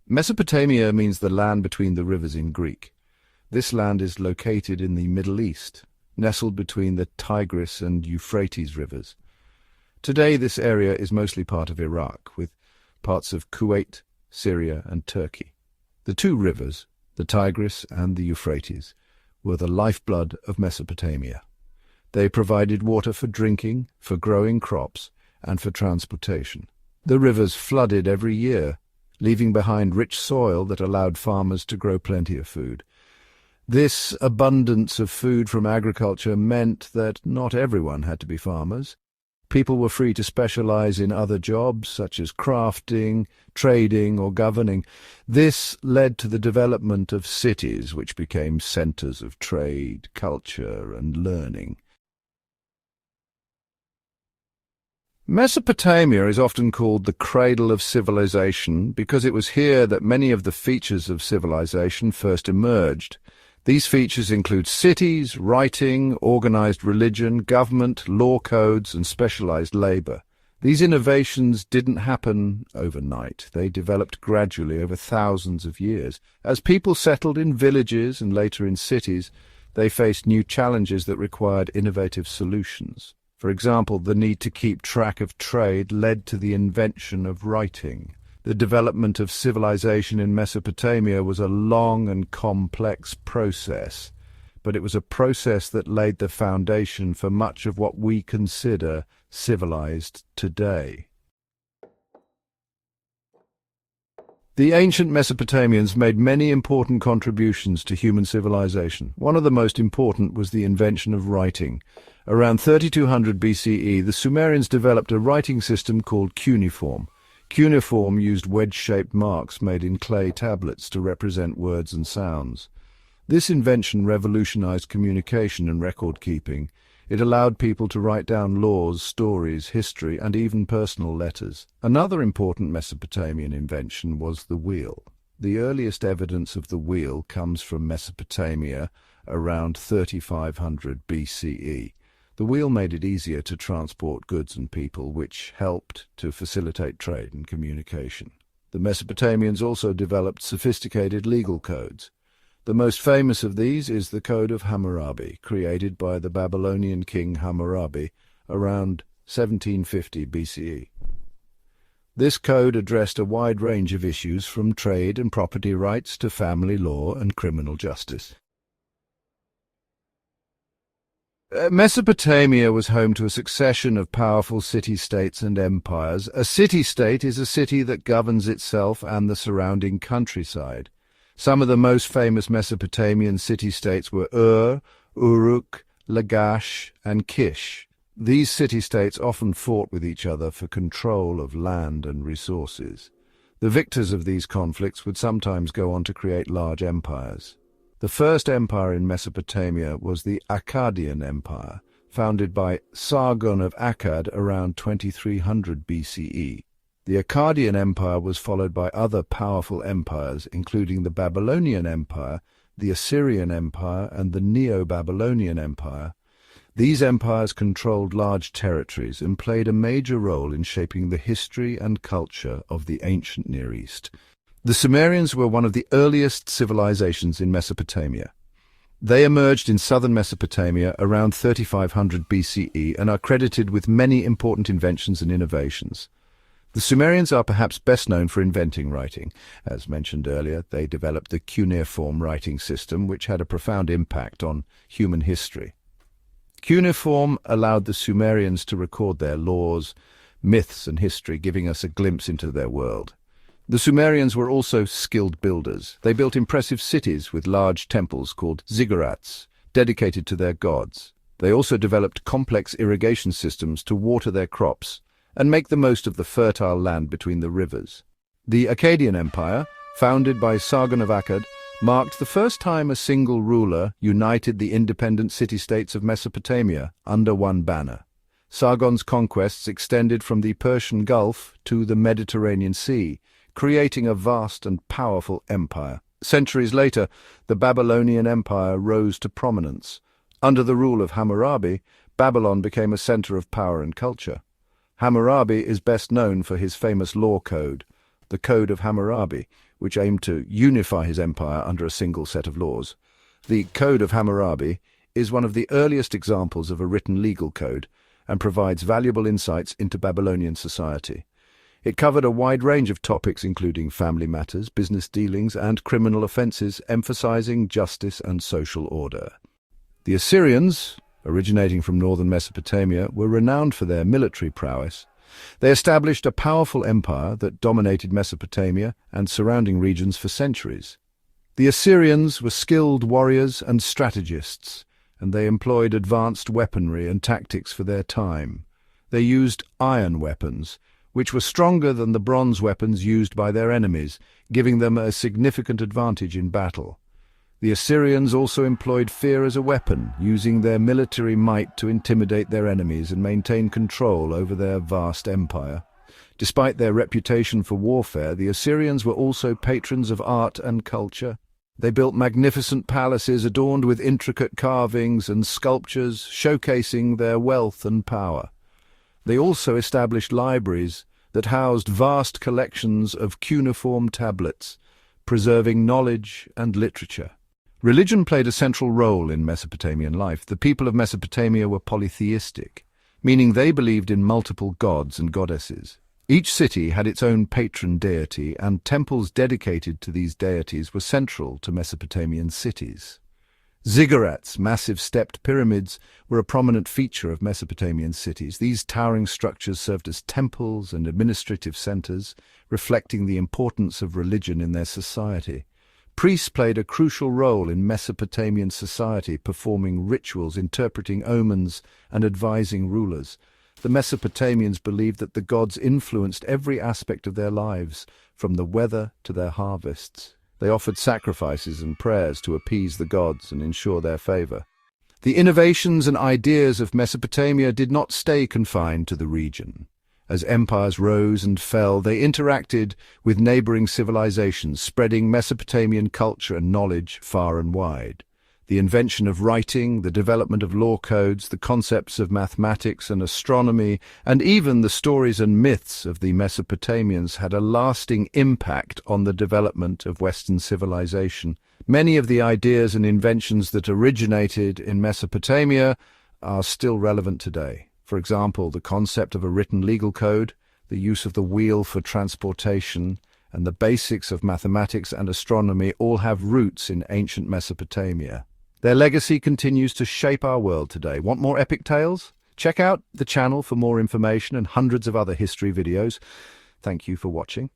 Mesopotamia means the land between the rivers in Greek. This land is located in the Middle East, nestled between the Tigris and Euphrates rivers. Today this area is mostly part of Iraq, with parts of Kuwait, Syria and Turkey. The two rivers, the Tigris and the Euphrates, were the lifeblood of Mesopotamia. They provided water for drinking, for growing crops, and for transportation. The rivers flooded every year, leaving behind rich soil that allowed farmers to grow plenty of food. This abundance of food from agriculture meant that not everyone had to be farmers. People were free to specialize in other jobs, such as crafting, trading, or governing. This led to the development of cities, which became centers of trade, culture, and learning. Mesopotamia is often called the cradle of civilization because it was here that many of the features of civilization first emerged. These features include cities, writing, organized religion, government, law codes, and specialized labor. These innovations didn't happen overnight. They developed gradually over thousands of years. As people settled in villages and later in cities, they faced new challenges that required innovative solutions. For example, the need to keep track of trade led to the invention of writing. The development of civilization in Mesopotamia was a long and complex process, but it was a process that laid the foundation for much of what we consider civilized today. The ancient Mesopotamians made many important contributions to human civilization. One of the most important was the invention of writing. Around 3200 BCE, the Sumerians developed a writing system called cuneiform. Cuneiform used wedge-shaped marks made in clay tablets to represent words and sounds. This invention revolutionized communication and record-keeping. It allowed people to write down laws, stories, history, and even personal letters. Another important Mesopotamian invention was the wheel. The earliest evidence of the wheel comes from Mesopotamia around 3500 BCE. The wheel made it easier to transport goods and people, which helped to facilitate trade and communication. The Mesopotamians also developed sophisticated legal codes. The most famous of these is the Code of Hammurabi, created by the Babylonian king Hammurabi around 1750 BCE. This code addressed a wide range of issues from trade and property rights to family law and criminal justice. Mesopotamia was home to a succession of powerful city-states and empires. A city-state is a city that governs itself and the surrounding countryside. Some of the most famous Mesopotamian city-states were Ur, Uruk, Lagash, and Kish. These city-states often fought with each other for control of land and resources. The victors of these conflicts would sometimes go on to create large empires. The first empire in Mesopotamia was the Akkadian Empire, founded by Sargon of Akkad around 2300 BCE. The Akkadian Empire was followed by other powerful empires, including the Babylonian Empire, the Assyrian Empire, and the Neo-Babylonian Empire. These empires controlled large territories and played a major role in shaping the history and culture of the ancient Near East. The Sumerians were one of the earliest civilizations in Mesopotamia. They emerged in southern Mesopotamia around 3500 BCE and are credited with many important inventions and innovations. The Sumerians are perhaps best known for inventing writing. As mentioned earlier, they developed the cuneiform writing system, which had a profound impact on human history. Cuneiform allowed the Sumerians to record their laws, myths, and history, giving us a glimpse into their world. The Sumerians were also skilled builders. They built impressive cities with large temples called ziggurats, dedicated to their gods. They also developed complex irrigation systems to water their crops and make the most of the fertile land between the rivers. The Akkadian Empire, founded by Sargon of Akkad, marked the first time a single ruler united the independent city-states of Mesopotamia under one banner. Sargon's conquests extended from the Persian Gulf to the Mediterranean Sea, creating a vast and powerful empire. Centuries later, the Babylonian Empire rose to prominence. Under the rule of Hammurabi, Babylon became a center of power and culture. Hammurabi is best known for his famous law code, the Code of Hammurabi, which aimed to unify his empire under a single set of laws. The Code of Hammurabi is one of the earliest examples of a written legal code and provides valuable insights into Babylonian society. It covered a wide range of topics including family matters, business dealings, and criminal offences, emphasizing justice and social order. The Assyrians, originating from northern Mesopotamia, were renowned for their military prowess. They established a powerful empire that dominated Mesopotamia and surrounding regions for centuries. The Assyrians were skilled warriors and strategists, and they employed advanced weaponry and tactics for their time. They used iron weapons, which were stronger than the bronze weapons used by their enemies, giving them a significant advantage in battle. The Assyrians also employed fear as a weapon, using their military might to intimidate their enemies and maintain control over their vast empire. Despite their reputation for warfare, the Assyrians were also patrons of art and culture. They built magnificent palaces adorned with intricate carvings and sculptures, showcasing their wealth and power. They also established libraries that housed vast collections of cuneiform tablets, preserving knowledge and literature. Religion played a central role in Mesopotamian life. The people of Mesopotamia were polytheistic, meaning they believed in multiple gods and goddesses. Each city had its own patron deity, and temples dedicated to these deities were central to Mesopotamian cities. Ziggurats, massive stepped pyramids, were a prominent feature of Mesopotamian cities. These towering structures served as temples and administrative centers, reflecting the importance of religion in their society. Priests played a crucial role in Mesopotamian society, performing rituals, interpreting omens, and advising rulers. The Mesopotamians believed that the gods influenced every aspect of their lives, from the weather to their harvests. They offered sacrifices and prayers to appease the gods and ensure their favor. The innovations and ideas of Mesopotamia did not stay confined to the region. As empires rose and fell, they interacted with neighboring civilizations, spreading Mesopotamian culture and knowledge far and wide. The invention of writing, the development of law codes, the concepts of mathematics and astronomy, and even the stories and myths of the Mesopotamians had a lasting impact on the development of Western civilization. Many of the ideas and inventions that originated in Mesopotamia are still relevant today. For example, the concept of a written legal code, the use of the wheel for transportation, and the basics of mathematics and astronomy all have roots in ancient Mesopotamia. Their legacy continues to shape our world today. Want more epic tales? Check out the channel for more information and hundreds of other history videos. Thank you for watching.